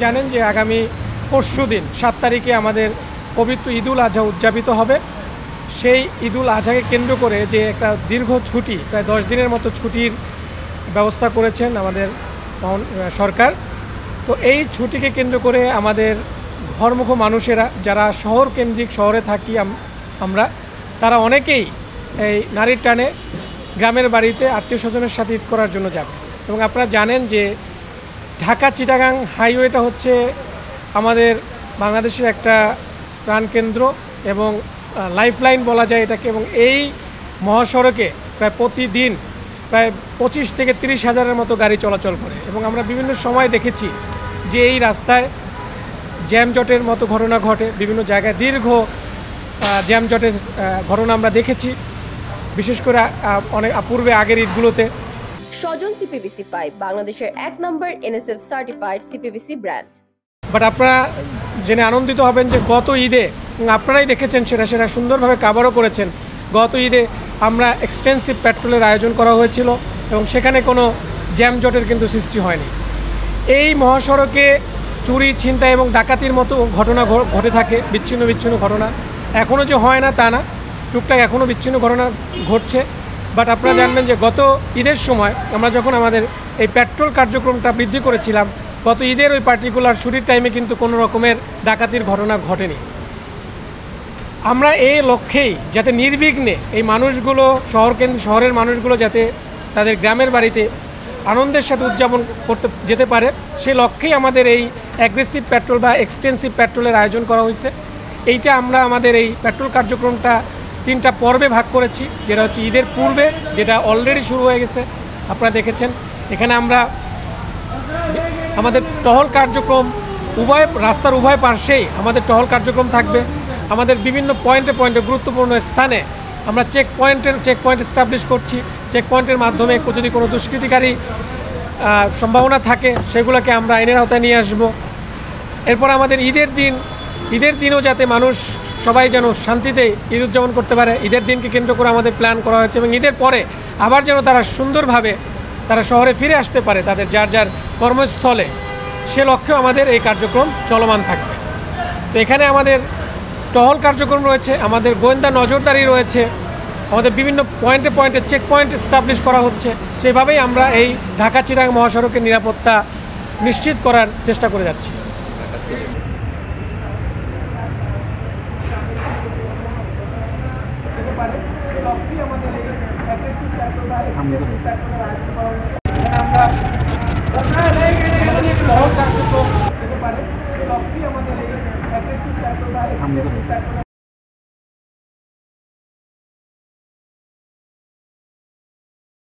জানেন যে আগামী পরশুদিন 7 তারিখে আমাদের পবিত্র ঈদুল আজহা উদযাপিত হবে। সেই ঈদুল আজহাকে কেন্দ্র করে যে একটা দীর্ঘ ছুটি, প্রায় 10 দিনের মতো ছুটির ব্যবস্থা করেছেন আমাদের সরকার। তো এই ছুটিকে কেন্দ্র করে আমাদের ঘরমুখ মানুষেরা যারা শহর কেন্দ্রিক শহরে থাকি আমরা, তারা অনেকেই এই নারীর টানে গ্রামের বাড়িতে আত্মীয় স্বজনের সাথে ঈদ করার জন্য যাবে। এবং আপনারা জানেন যে ঢাকা চিটাগাং হাইওয়েটা হচ্ছে আমাদের বাংলাদেশের একটা প্রাণকেন্দ্র এবং লাইফলাইন বলা যায় এটাকে। এবং এই মহাসড়কে প্রায় প্রতিদিন প্রায় 25 থেকে 30 হাজারের মতো গাড়ি চলাচল করে। এবং আমরা বিভিন্ন সময় দেখেছি যে এই রাস্তায় জ্যামজটের মতো ঘটনা ঘটে, বিভিন্ন জায়গায় দীর্ঘ জ্যামজটের ঘটনা আমরা দেখেছি, বিশেষ করে অনেক পূর্বে আগের ঈদগুলোতে। স্বজন সিপিভিসি পাইপ বাংলাদেশের 1 নম্বর NSF certified CPVC brand. But আপনারা জেনে আনন্দিত হবেন যে গত ঈদে আপনারাই দেখেছেন, সেটা সুন্দরভাবে কাভারও করেছেন। গত ঈদে আমরা এক্সটেন্সিভ পেট্রোলের আয়োজন করা হয়েছিল এবং সেখানে কোনো জ্যামজটের কিন্তু সৃষ্টি হয়নি। এই মহাসড়কে চুরি, ছিনতাই এবং ডাকাতির মতো ঘটনা ঘটে থাকে, বিচ্ছিন্ন ঘটনা। এখনও যে হয় না তা না, টুকটাক এখনও বিচ্ছিন্ন ঘটনা ঘটছে। বাট আপনারা জানবেন যে গত ঈদের সময় আমরা যখন আমাদের এই পেট্রোল কার্যক্রমটা বৃদ্ধি করেছিলাম, গত ঈদের ওই পার্টিকুলার ছুটির টাইমে কিন্তু কোনো রকমের ডাকাতির ঘটনা ঘটেনি। আমরা এই লক্ষ্যেই যাতে নির্বিঘ্নে এই মানুষগুলো শহরের মানুষগুলো যাতে তাদের গ্রামের বাড়িতে আনন্দের সাথে উদযাপন করতে যেতে পারে, সেই লক্ষ্যেই আমাদের এই অ্যাগ্রেসিভ পেট্রোল বা এক্সটেন্সিভ পেট্রোলের আয়োজন করা হয়েছে। এইটা আমরা আমাদের এই পেট্রোল কার্যক্রমটা 3টা পর্বে ভাগ করেছি, যেটা হচ্ছে ঈদের পূর্বে, যেটা অলরেডি শুরু হয়ে গেছে, আপনারা দেখেছেন। এখানে আমরা আমাদের টহল কার্যক্রম রাস্তার উভয় পার্শ্বেই আমাদের টহল কার্যক্রম থাকবে। আমাদের বিভিন্ন পয়েন্টে গুরুত্বপূর্ণ স্থানে আমরা চেক পয়েন্ট এস্টাবলিশ করছি। চেক পয়েন্টের মাধ্যমে যদি কোনো দুষ্কৃতিকারী সম্ভাবনা থাকে সেগুলোকে আমরা আইনের আওতায় নিয়ে আসব। এরপর আমাদের ঈদের দিনও যাতে মানুষ সবাই যেন শান্তিতে ঈদ উদযাপন করতে পারে, ঈদের দিনকে কেন্দ্র করে আমাদের প্ল্যান করা হয়েছে। এবং ঈদের পরে আবার যেন তারা সুন্দরভাবে তারা শহরে ফিরে আসতে পারে তাদের যার কর্মস্থলে, সে লক্ষ্যেও আমাদের এই কার্যক্রম চলমান থাকবে। তো এখানে আমাদের টহল কার্যক্রম রয়েছে, আমাদের গোয়েন্দা নজরদারি রয়েছে, আমাদের বিভিন্ন পয়েন্টে চেক পয়েন্ট এস্টাবলিশ করা হচ্ছে। সেভাবেই আমরা এই ঢাকা চিটাগাং মহাসড়কের নিরাপত্তা নিশ্চিত করার চেষ্টা করে যাচ্ছি। আমরা